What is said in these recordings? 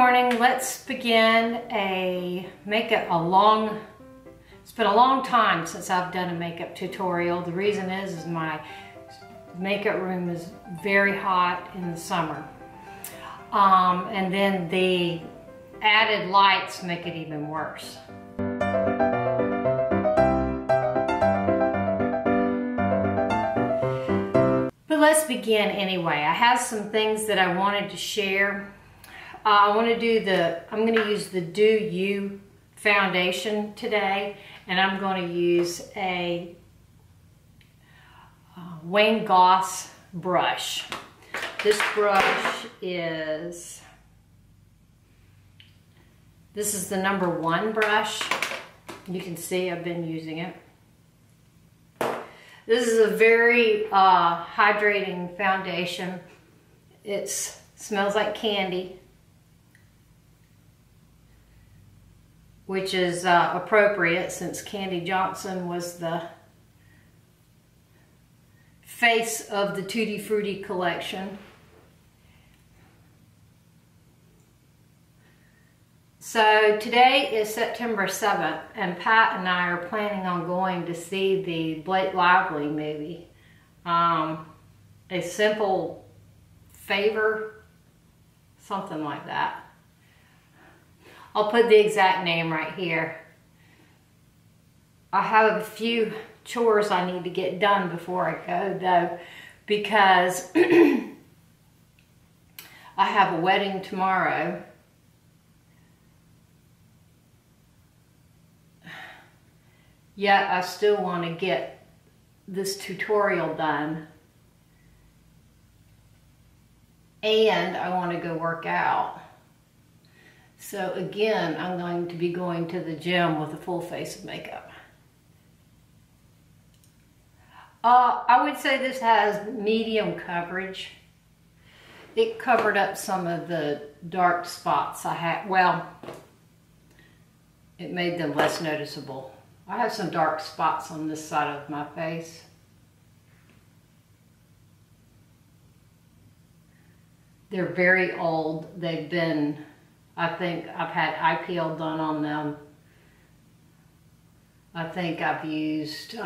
morning. Let's begin a makeup, it's been a long time since I've done a makeup tutorial. The reason is my makeup room is very hot in the summer. And then the added lights make it even worse. But let's begin anyway. I have some things that I wanted to share. I'm going to use the Do You foundation today, and I'm going to use a Wayne Goss brush. This brush is, this is the #1 brush. You can see I've been using it. This is a very hydrating foundation. It smells like candy, which is appropriate since Candy Johnson was the face of the Tutti Frutti collection. So today is September 7th, and Pat and I are planning on going to see the Blake Lively movie. A Simple Favor, something like that. I'll put the exact name right here. I have a few chores I need to get done before I go though, because I have a wedding tomorrow. Yet I still want to get this tutorial done. And I want to go work out. So again, I'm going to be going to the gym with a full face of makeup. I would say this has medium coverage. It covered up some of the dark spots I had. Well, it made them less noticeable. I have some dark spots on this side of my face. They're very old. They've been, I think I've had IPL done on them. I think I've used,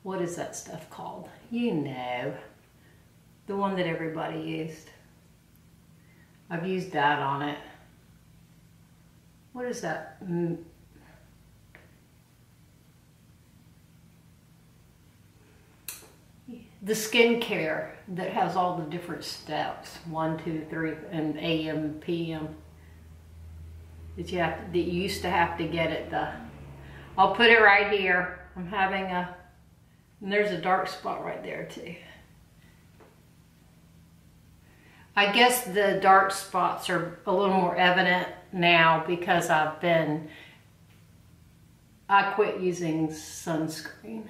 what is that stuff called? You know, the one that everybody used. I've used that on it. What is that? The skincare that has all the different steps, 1, 2, 3, and AM, PM. That you used to have to get at the. I'll put it right here. I'm having a, and there's a dark spot right there too. I guess the dark spots are a little more evident now because I quit using sunscreen.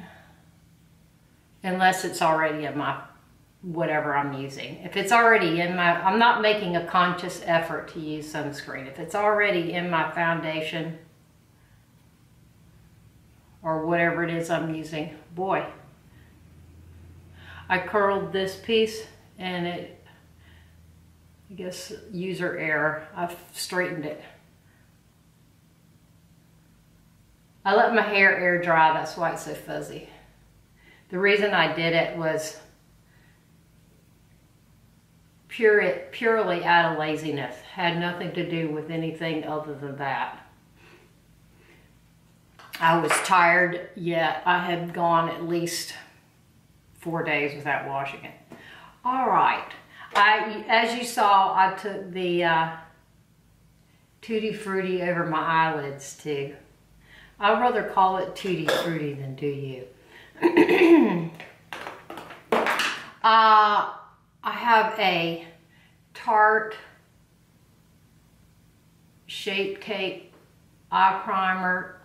Unless it's already in my, whatever I'm using. If it's already in my, I'm not making a conscious effort to use sunscreen. If it's already in my foundation or whatever it is I'm using, boy. I curled this piece and it, I guess user error, I've straightened it. I let my hair air dry, that's why it's so fuzzy. The reason I did it was purely out of laziness. Had nothing to do with anything other than that. I was tired, yet I had gone at least 4 days without washing it. All right. As you saw, I took the Tutti Frutti over my eyelids too. I'd rather call it Tutti Frutti than Do You. I have a Tarte Shape Tape eye primer.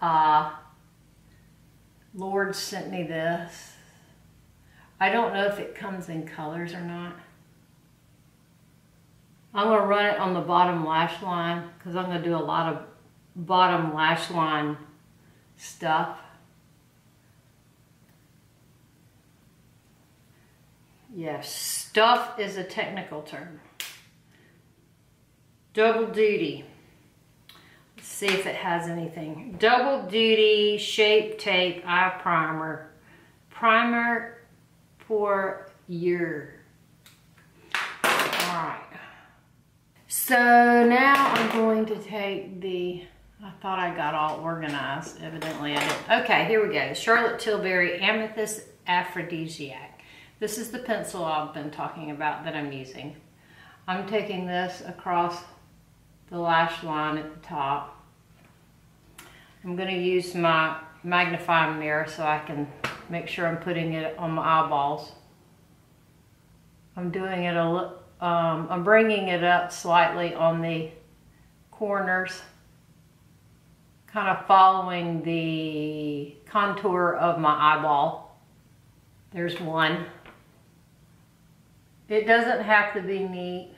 Lord sent me this. I don't know if it comes in colors or not. I'm going to run it on the bottom lash line because I'm going to do a lot of bottom lash line stuff. Yes, Stuff is a technical term. Double duty. Let's see if it has anything. Double duty Shape Tape eye primer. Primer for your. Alright. So now I'm going to take the, I thought I got all organized. Evidently I didn't. Okay, here we go. Charlotte Tilbury Amethyst Aphrodisiac. This is the pencil I've been talking about that I'm using. I'm taking this across the lash line at the top. I'm going to use my magnifying mirror so I can make sure I'm putting it on my eyeballs. I'm doing it I'm bringing it up slightly on the corners, kind of following the contour of my eyeball. There's one. It doesn't have to be neat.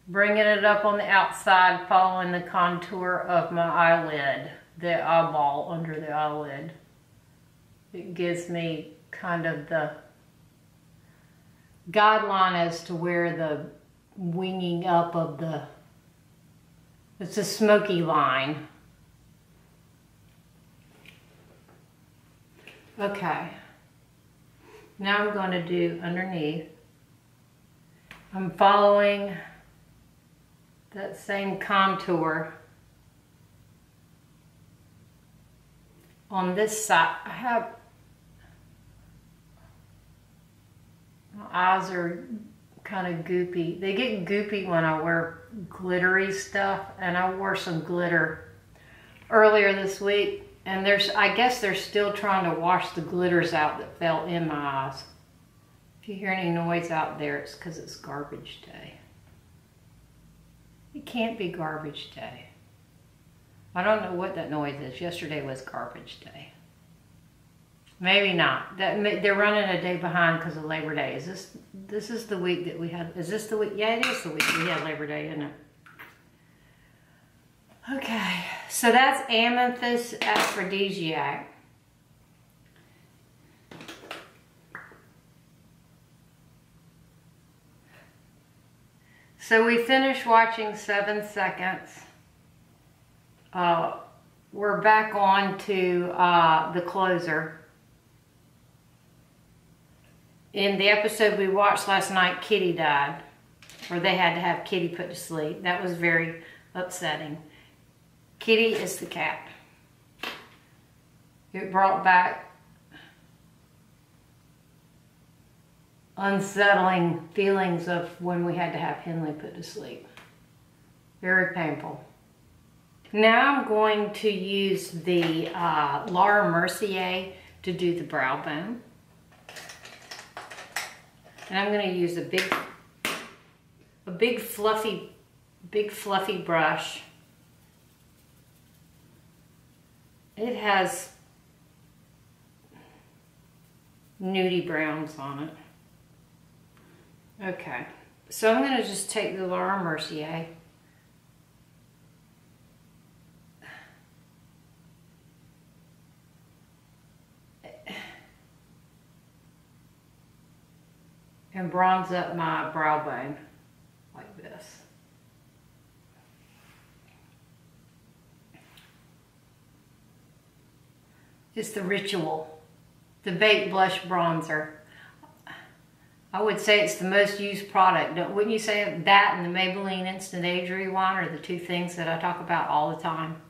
Bringing it up on the outside, following the contour of my eyelid, the eyeball under the eyelid. It gives me kind of the guideline as to where the winging up of the, it's a smoky line. Okay. Now I'm going to do underneath. I'm following that same contour on this side. My eyes are kind of goopy. They get goopy when I wear glittery stuff, and I wore some glitter earlier this week, and I guess they're still trying to wash the glitters out that fell in my eyes. If you hear any noise out there, it's because it's garbage day. It can't be garbage day. I don't know what that noise is. Yesterday was garbage day. Maybe not. They're running a day behind because of Labor Day. This is the week that we had, is this the week? Yeah, it is the week we had Labor Day, isn't it? Okay, so that's Amethyst Aphrodisiac. So we finished watching 7 Seconds. We're back on to the closer. In the episode we watched last night, Kitty died. Or they had to have Kitty put to sleep. That was very upsetting. Kitty is the cat. It brought back unsettling feelings of when we had to have Henley put to sleep. Very painful. Now I'm going to use the Laura Mercier to do the brow bone. And I'm going to use a big fluffy brush. It has nudie browns on it. Okay, so I'm going to just take the Laura Mercier. And bronze up my brow bone like this. Just the Ritual, the Baked Blush Bronzer. I would say it's the most used product. Wouldn't you say that and the Maybelline Instant Age Rewind are the two things that I talk about all the time?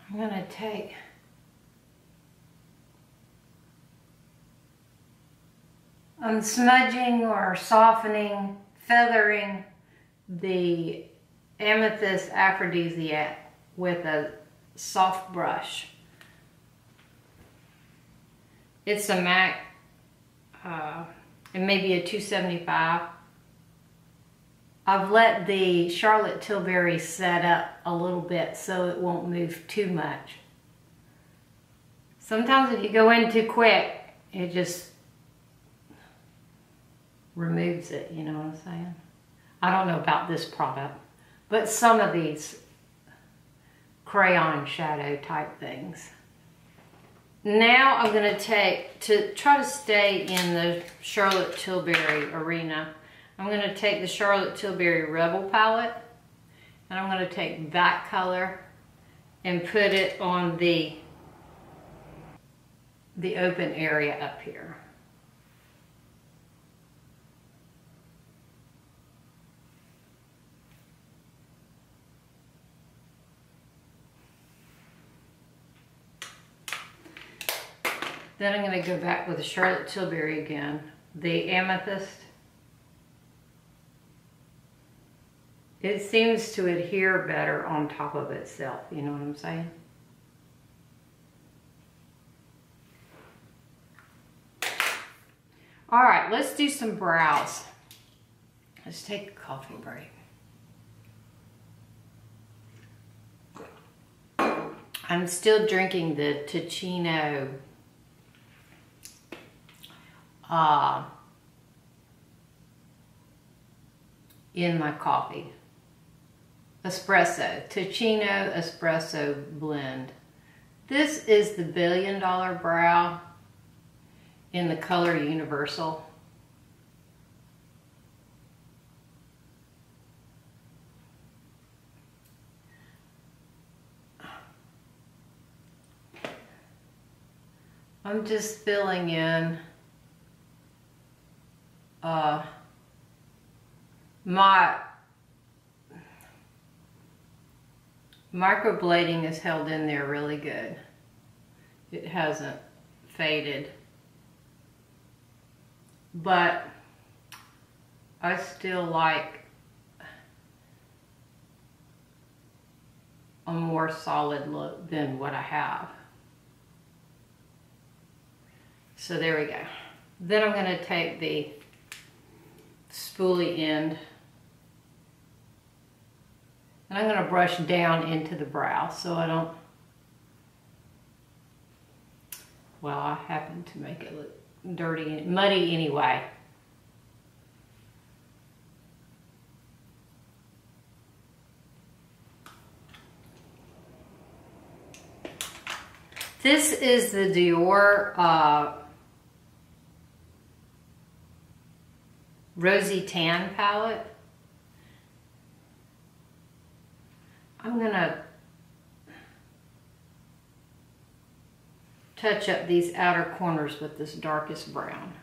I'm going to take I'm smudging or softening, feathering the Amethyst Aphrodisiac with a soft brush. It's a MAC, it may be a 275. I've let the Charlotte Tilbury set up a little bit so it won't move too much. Sometimes if you go in too quick, it just removes it, you know what I'm saying? I don't know about this product, but some of these crayon shadow type things. Now I'm going to try to stay in the Charlotte Tilbury arena. I'm going to take the Charlotte Tilbury Rebel palette, and I'm going to take that color and put it on the open area up here. Then I'm going to go back with the Charlotte Tilbury again, the Amethyst. It seems to adhere better on top of itself, you know what I'm saying? All right, let's do some brows. Let's take a coffee break. I'm still drinking the Ticino in my coffee. Espresso, Ticino Espresso blend. This is the $1 Billion Brow in the color Universal. I'm just filling in my microblading is held in there really good. It hasn't faded, but I still like a more solid look than what I have. So there we go. Then I'm going to take the spoolie end and I'm going to brush down into the brow so I don't, well, I happen to make it look dirty and muddy anyway. This is the Dior Rosy Tan palette. I'm gonna touch up these outer corners with this darkest brown.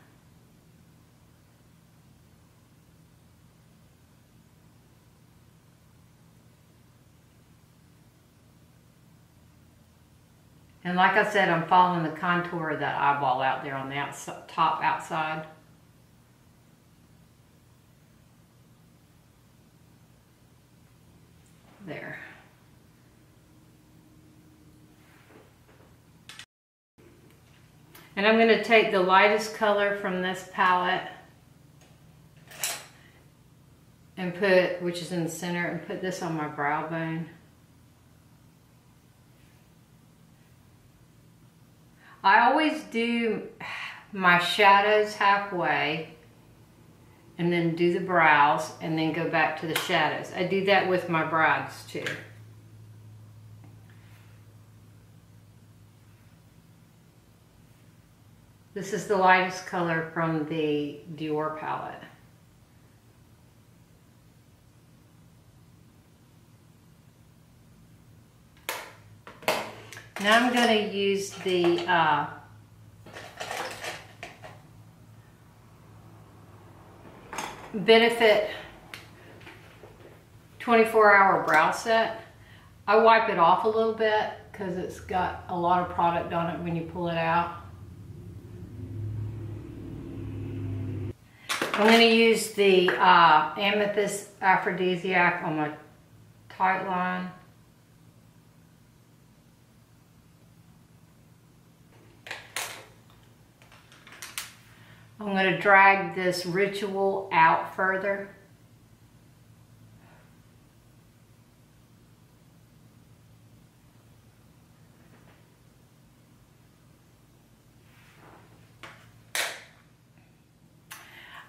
And like I said, I'm following the contour of that eyeball out there on the outside, top outside. There. And I'm going to take the lightest color from this palette and put, which is in the center, and put this on my brow bone. I always do my shadows halfway and then do the brows and then go back to the shadows. I do that with my brows too. This is the lightest color from the Dior palette. Now I'm going to use the Benefit 24-hour brow set. I wipe it off a little bit because it's got a lot of product on it when you pull it out. I'm going to use the Amethyst Aphrodisiac on my tight line. I'm going to drag this Ritual out further.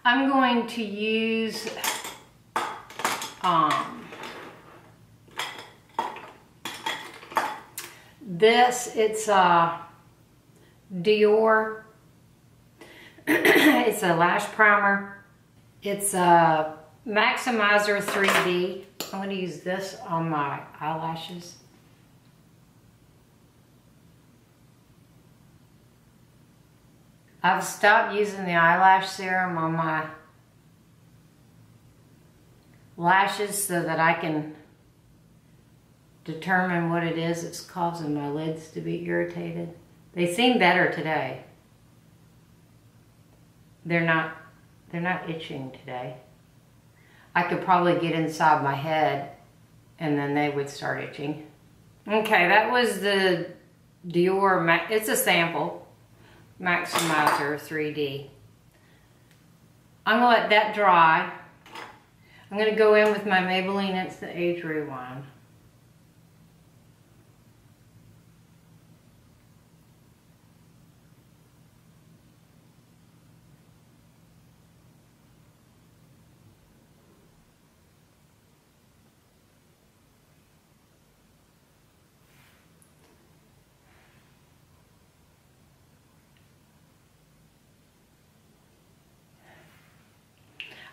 I'm going to use this. It's Dior. It's a lash primer. It's a Maximizer 3D. I'm going to use this on my eyelashes. I've stopped using the eyelash serum on my lashes so that I can determine what it is that's causing my lids to be irritated. They seem better today. They're not itching today. I could probably get inside my head and then they would start itching. Okay, that was the Dior, it's a sample. Maximizer 3D. I'm gonna let that dry. I'm gonna go in with my Maybelline Instant Age Rewind.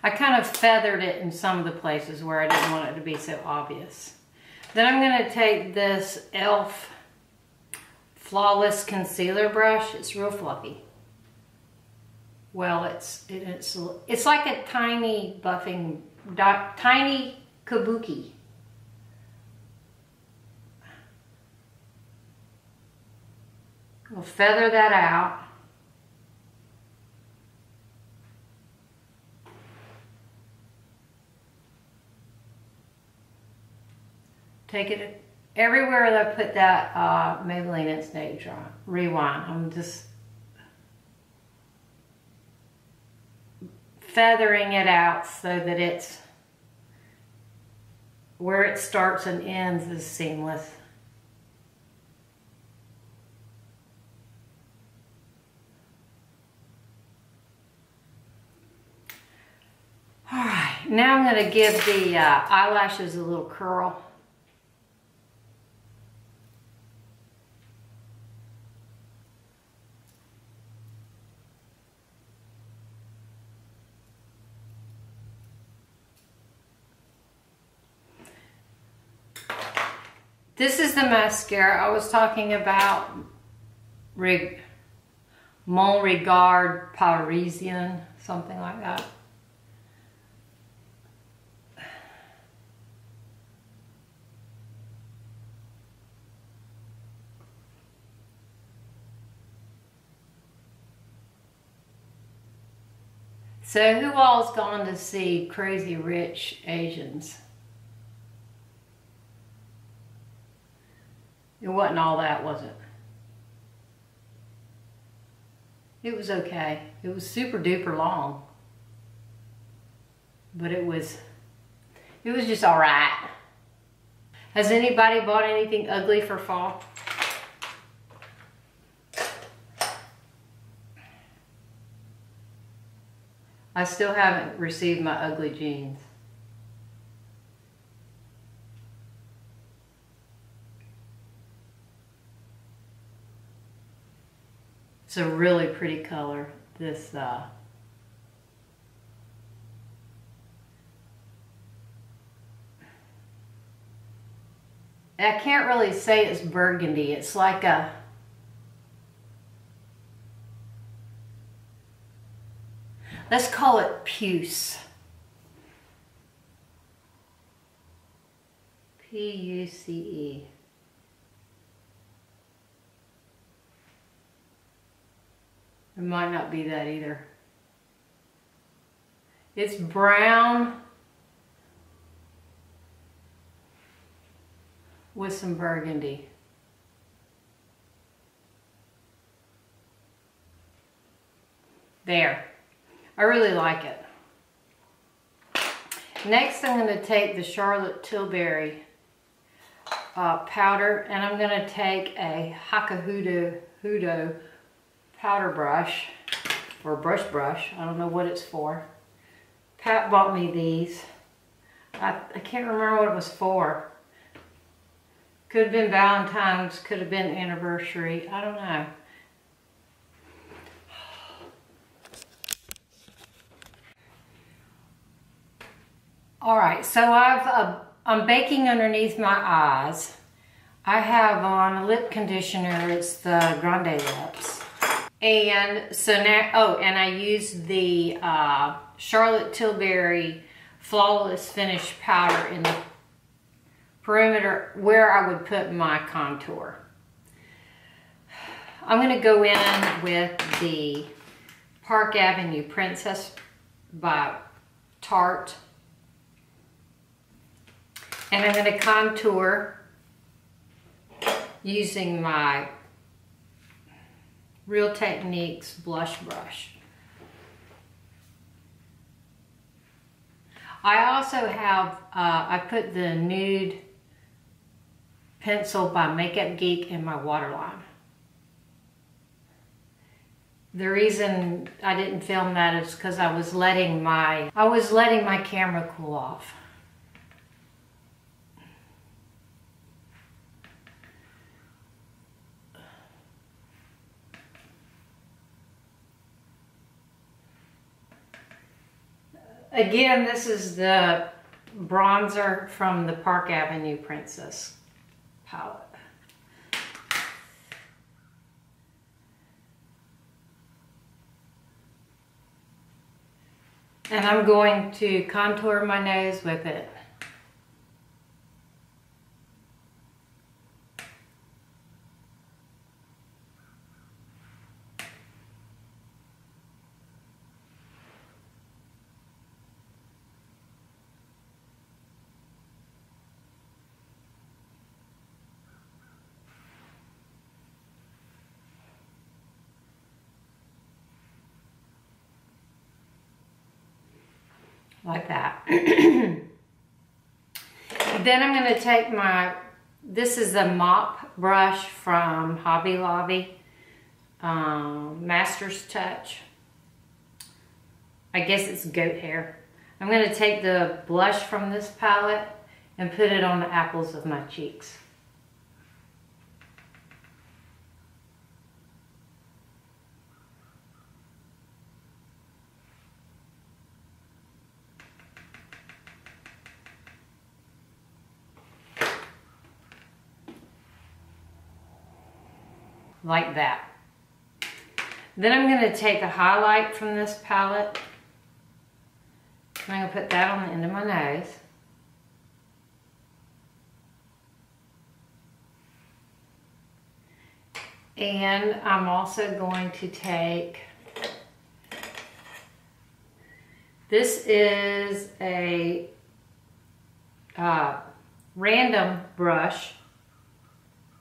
I kind of feathered it in some of the places where I didn't want it to be so obvious. Then I'm going to take this e.l.f. Flawless Concealer Brush. It's real fluffy. Well, it's like a tiny buffing, tiny kabuki. We'll feather that out. Take it everywhere that I put that Maybelline Instant Age Rewind. I'm just feathering it out so that it's where it starts and ends is seamless. All right, now I'm going to give the eyelashes a little curl. This is the mascara I was talking about, Mon Regard Parisien, something like that. So who all's gone to see Crazy Rich Asians? It wasn't all that, was it? It was okay. It was super duper long. But it was just all right. Has anybody bought anything ugly for fall? I still haven't received my ugly jeans. It's a really pretty color, this I can't really say it's burgundy. It's like a let's call it puce. P-U-C-E. It might not be that either. It's brown with some burgundy. There. I really like it. Next, I'm going to take the Charlotte Tilbury powder, and I'm going to take a Hudo powder brush, or brush. I don't know what it's for. Pat bought me these. I can't remember what it was for. Could have been Valentine's, could have been anniversary. I don't know. All right, so I'm baking underneath my eyes. I have on a lip conditioner. It's the Grande Lips. And so now, oh, and I use the Charlotte Tilbury Flawless Finish Powder in the perimeter where I would put my contour. I'm going to go in with the Park Avenue Princess by Tarte. And I'm going to contour using my Real Techniques blush brush. I also have, I put the Nude pencil by Makeup Geek in my waterline. The reason I didn't film that is because I was letting my camera cool off. Again, this is the bronzer from the Park Avenue Princess palette. And I'm going to contour my nose with it. Like that. Then I'm going to take this is a mop brush from Hobby Lobby, Master's Touch. I guess it's goat hair. I'm going to take the blush from this palette and put it on the apples of my cheeks. Like that. Then I'm going to take a highlight from this palette. I'm going to put that on the end of my nose. And I'm also going to take, this is a random brush.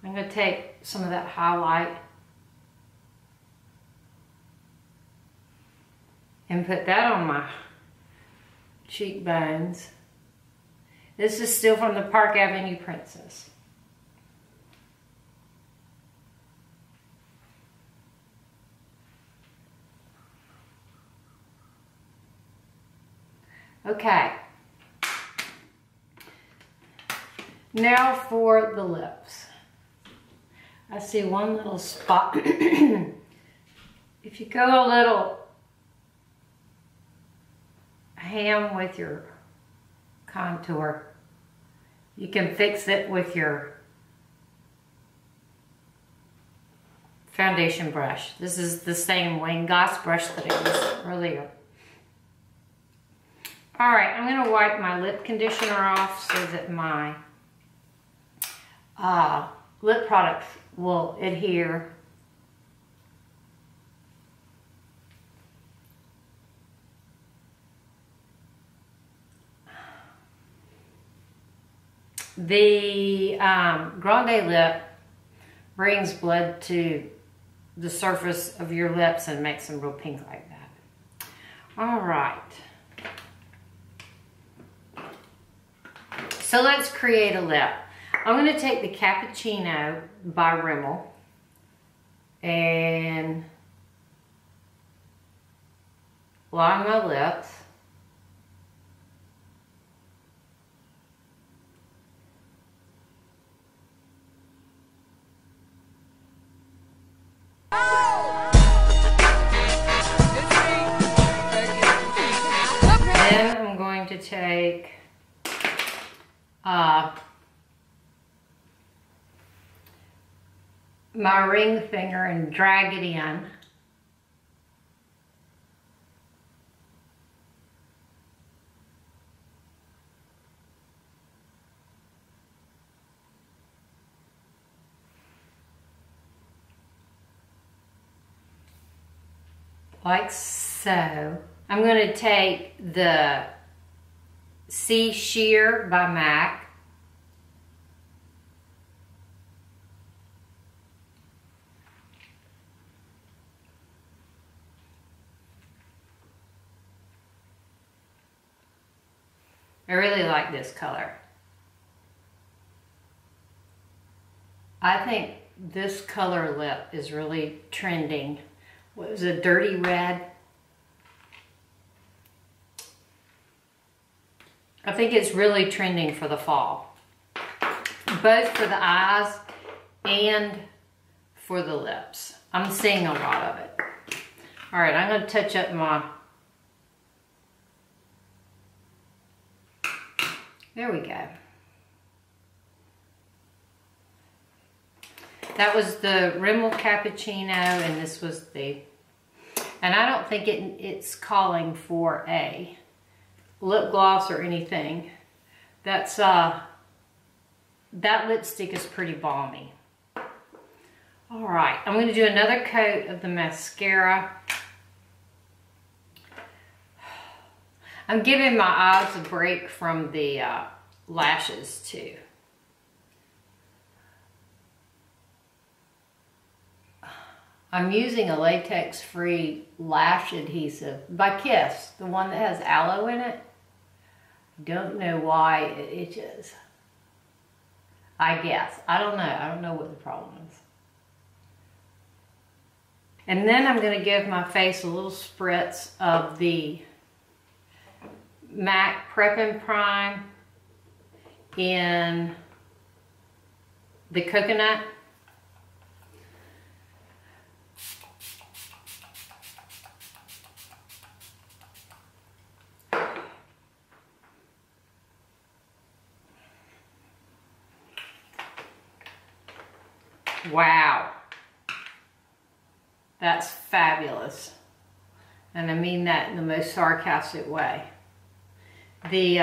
I'm going to take some of that highlight and put that on my cheekbones. This is still from the Park Avenue Princess. Okay. Now for the lips. I see one little spot. If you go a little ham with your contour, you can fix it with your foundation brush. This is the same Wayne Goss brush that I used earlier. All right, I'm going to wipe my lip conditioner off so that my lip products will adhere. The Grande Lip brings blood to the surface of your lips and makes them real pink like that. All right. So let's create a lip. I'm going to take the Cappuccino by Rimmel and line my lips. take my ring finger and drag it in. Like so. I'm going to take the C Sheer by MAC. I really like this color. I think this color lip is really trending. What was it, Dirty Red? I think it's really trending for the fall. Both for the eyes and for the lips. I'm seeing a lot of it. All right, I'm going to touch up my... There we go. That was the Rimmel Cappaccino, and this was the... And I don't think it's calling for a lip gloss or anything. That's that lipstick is pretty balmy. All right, I'm going to do another coat of the mascara. I'm giving my eyes a break from the lashes too. I'm using a latex-free lash adhesive by Kiss, the one that has aloe in it. Don't know why it itches. I guess. I don't know. I don't know what the problem is. And then I'm going to give my face a little spritz of the MAC Prep+Prime in the Coconut. Wow, that's fabulous. And I mean that in the most sarcastic way. The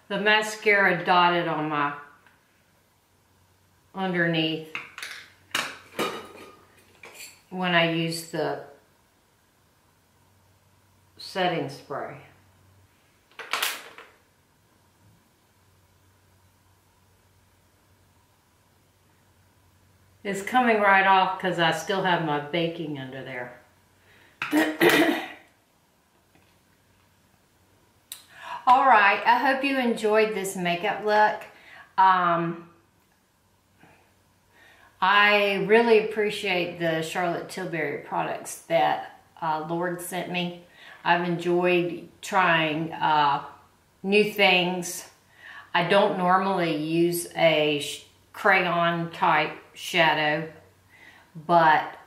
mascara dotted on my underneath when I use the setting spray. It's coming right off because I still have my baking under there. All right, I hope you enjoyed this makeup look. I really appreciate the Charlotte Tilbury products that Lord sent me. I've enjoyed trying new things. I don't normally use a crayon type shadow, but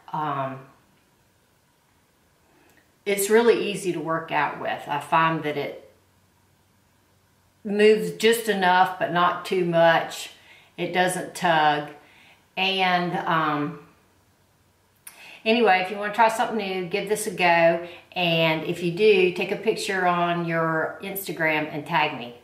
it's really easy to work out with. I find that it moves just enough but not too much. It doesn't tug. And anyway, if you want to try something new, give this a go. And if you do, take a picture on your Instagram and tag me.